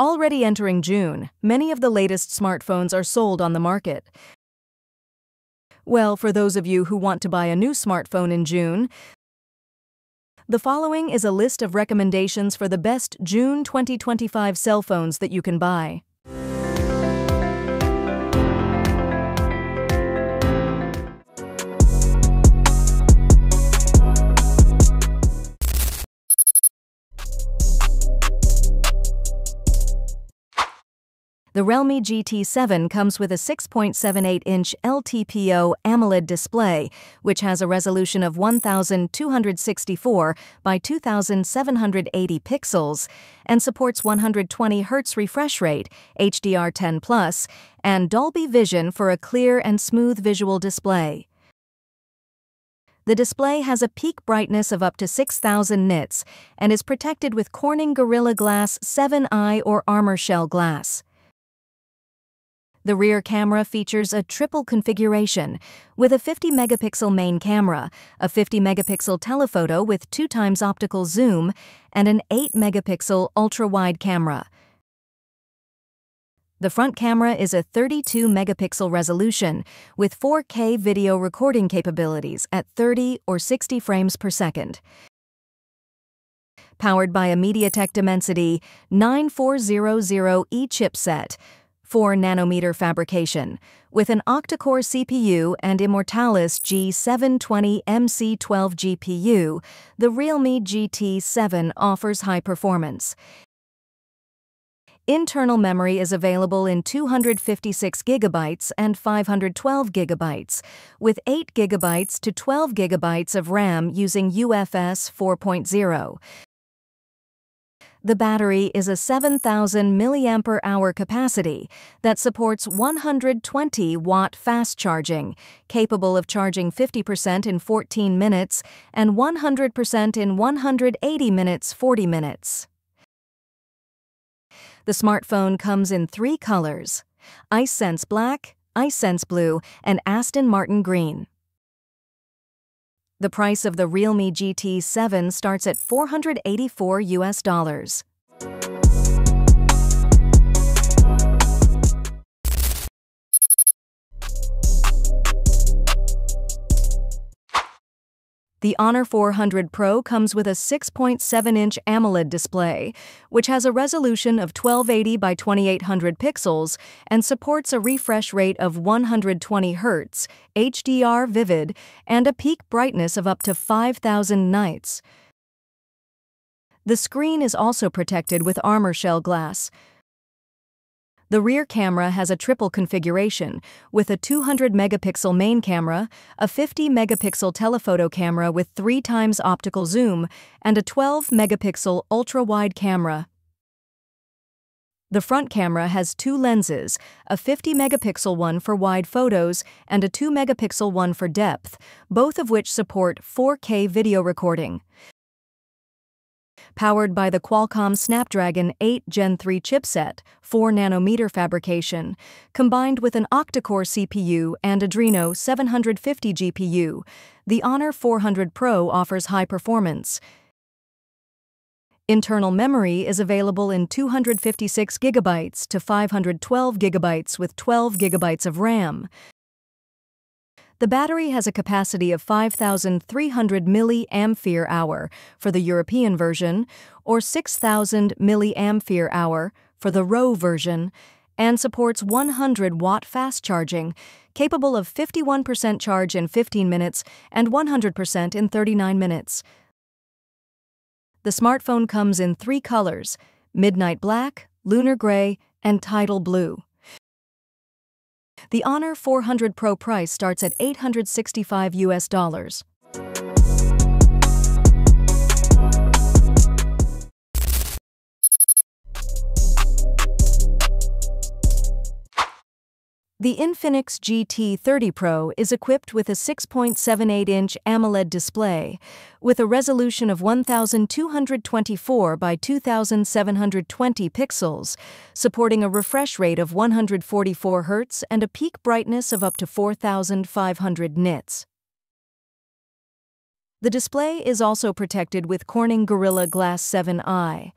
Already entering June, many of the latest smartphones are sold on the market. Well, for those of you who want to buy a new smartphone in June, the following is a list of recommendations for the best June 2025 cell phones that you can buy. The Realme GT7 comes with a 6.78-inch LTPO AMOLED display, which has a resolution of 1264 by 2780 pixels and supports 120 Hz refresh rate, HDR10+, and Dolby Vision for a clear and smooth visual display. The display has a peak brightness of up to 6,000 nits and is protected with Corning Gorilla Glass 7i or Armor Shell glass. The rear camera features a triple configuration with a 50-megapixel main camera, a 50-megapixel telephoto with 2x optical zoom, and an 8-megapixel ultra-wide camera. The front camera is a 32-megapixel resolution with 4K video recording capabilities at 30 or 60 frames per second. Powered by a MediaTek Dimensity 9400E chipset, 4nm fabrication, with an octa-core CPU and Immortalis G720MC12 GPU, the Realme GT7 offers high performance. Internal memory is available in 256GB and 512GB, with 8GB to 12GB of RAM using UFS 4.0. The battery is a 7,000 mAh capacity that supports 120-watt fast charging, capable of charging 50% in 14 minutes and 100% in 180 minutes 40 minutes. The smartphone comes in 3 colors: Ice Sense Black, Ice Sense Blue, and Aston Martin Green. The price of the Realme GT7 starts at $484. The Honor 400 Pro comes with a 6.7-inch AMOLED display, which has a resolution of 1280 by 2800 pixels and supports a refresh rate of 120 Hz, HDR Vivid, and a peak brightness of up to 5,000 nits. The screen is also protected with Armor Shell glass. The rear camera has a triple configuration, with a 200-megapixel main camera, a 50-megapixel telephoto camera with 3x optical zoom, and a 12-megapixel ultra-wide camera. The front camera has 2 lenses, a 50-megapixel one for wide photos and a 2-megapixel one for depth, both of which support 4K video recording. Powered by the Qualcomm Snapdragon 8 Gen 3 chipset, 4nm fabrication, combined with an octa-core CPU and Adreno 750 GPU, the Honor 400 Pro offers high performance. Internal memory is available in 256GB to 512GB with 12GB of RAM. The battery has a capacity of 5,300 mAh for the European version, or 6,000 mAh for the RAW version, and supports 100-watt fast charging, capable of 51% charge in 15 minutes and 100% in 39 minutes. The smartphone comes in 3 colors: Midnight Black, Lunar Gray, and Tidal Blue. The Honor 400 Pro price starts at $865. The Infinix GT30 Pro is equipped with a 6.78-inch AMOLED display with a resolution of 1224 by 2720 pixels, supporting a refresh rate of 144 Hz and a peak brightness of up to 4,500 nits. The display is also protected with Corning Gorilla Glass 7i.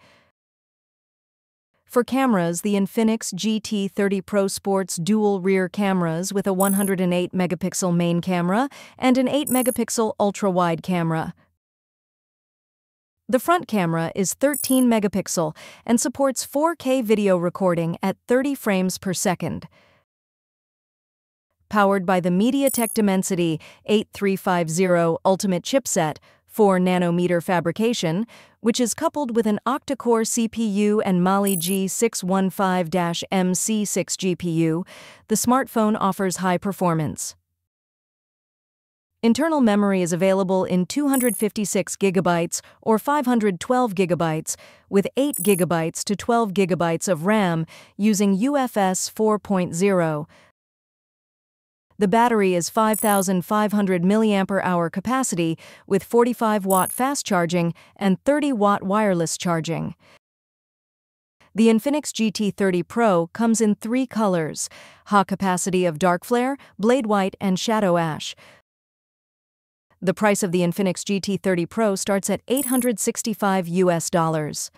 For cameras, the Infinix GT30 Pro sports dual rear cameras with a 108-megapixel main camera and an 8-megapixel ultra-wide camera. The front camera is 13 megapixel and supports 4K video recording at 30 frames per second. Powered by the MediaTek Dimensity 8350 Ultimate chipset, 4nm fabrication, which is coupled with an octa-core CPU and Mali G615-MC6 GPU, the smartphone offers high performance. Internal memory is available in 256 GB or 512 GB, with 8 GB to 12 GB of RAM using UFS 4.0. The battery is 5,500 mAh capacity with 45-watt fast charging and 30-watt wireless charging. The Infinix GT30 Pro comes in 3 colors: high capacity of dark flare, blade white, and shadow ash. The price of the Infinix GT30 Pro starts at $865.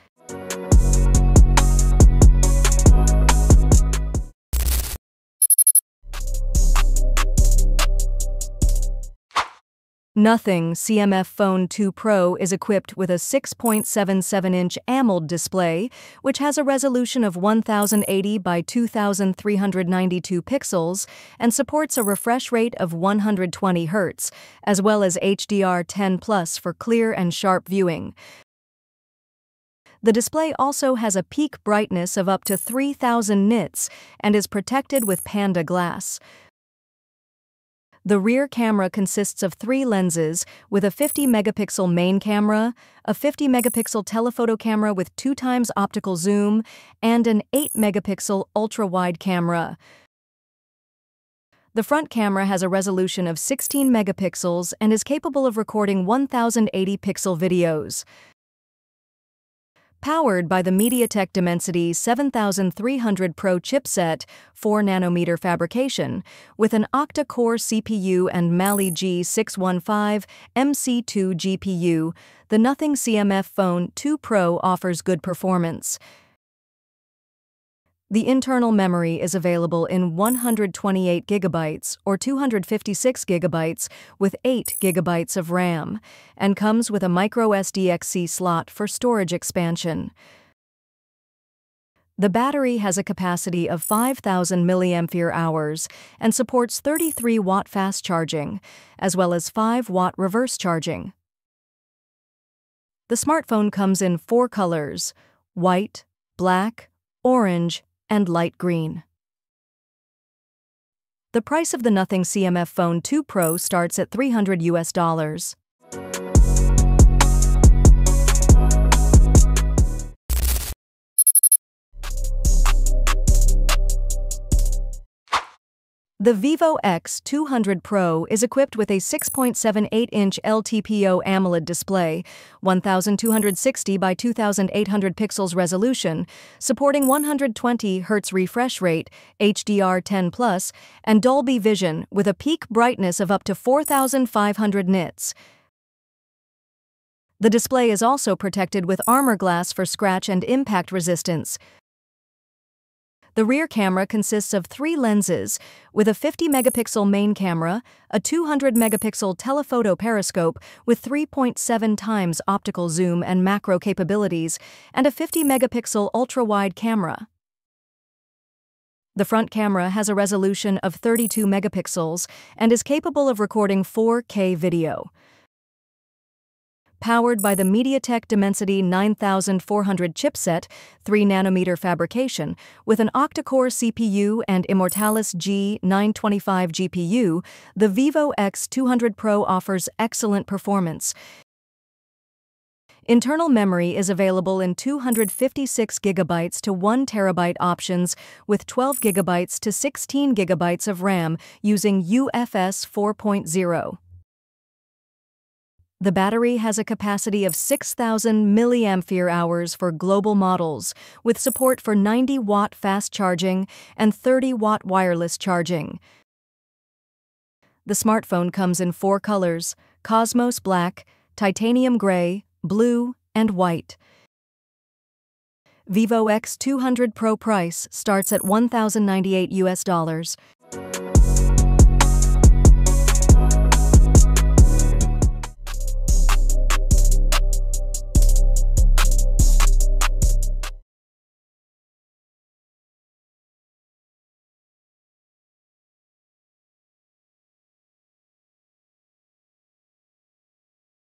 Nothing CMF Phone 2 Pro is equipped with a 6.77-inch AMOLED display, which has a resolution of 1080 by 2392 pixels and supports a refresh rate of 120 Hz, as well as HDR10+ for clear and sharp viewing. The display also has a peak brightness of up to 3000 nits and is protected with Panda glass. The rear camera consists of 3 lenses, with a 50-megapixel main camera, a 50-megapixel telephoto camera with 2x optical zoom, and an 8-megapixel ultra-wide camera. The front camera has a resolution of 16 megapixels and is capable of recording 1080-pixel videos. Powered by the MediaTek Dimensity 7300 Pro chipset, 4nm fabrication, with an octa-core CPU and Mali G615-MC2 GPU, the Nothing CMF Phone 2 Pro offers good performance. The internal memory is available in 128 GB or 256 GB with 8 GB of RAM, and comes with a microSD slot for storage expansion. The battery has a capacity of 5,000 mAh and supports 33-watt fast charging, as well as 5-watt reverse charging. The smartphone comes in 4 colors: white, black, orange, and light green. The price of the Nothing CMF Phone 2 Pro starts at $300. The Vivo X200 Pro is equipped with a 6.78-inch LTPO AMOLED display, 1260 by 2800 pixels resolution, supporting 120 Hz refresh rate, HDR10+, and Dolby Vision with a peak brightness of up to 4500 nits. The display is also protected with armor glass for scratch and impact resistance. The rear camera consists of 3 lenses, with a 50-megapixel main camera, a 200-megapixel telephoto periscope with 3.7x optical zoom and macro capabilities, and a 50-megapixel ultra-wide camera. The front camera has a resolution of 32 megapixels and is capable of recording 4K video. Powered by the MediaTek Dimensity 9400 chipset, 3nm fabrication, with an octa-core CPU and Immortalis G925 GPU, the Vivo X200 Pro offers excellent performance. Internal memory is available in 256 GB to 1 TB options, with 12 GB to 16 GB of RAM using UFS 4.0. The battery has a capacity of 6,000 mAh for global models, with support for 90-watt fast charging and 30-watt wireless charging. The smartphone comes in 4 colors: Cosmos Black, Titanium Gray, Blue, and White. Vivo X200 Pro price starts at $1,098 US.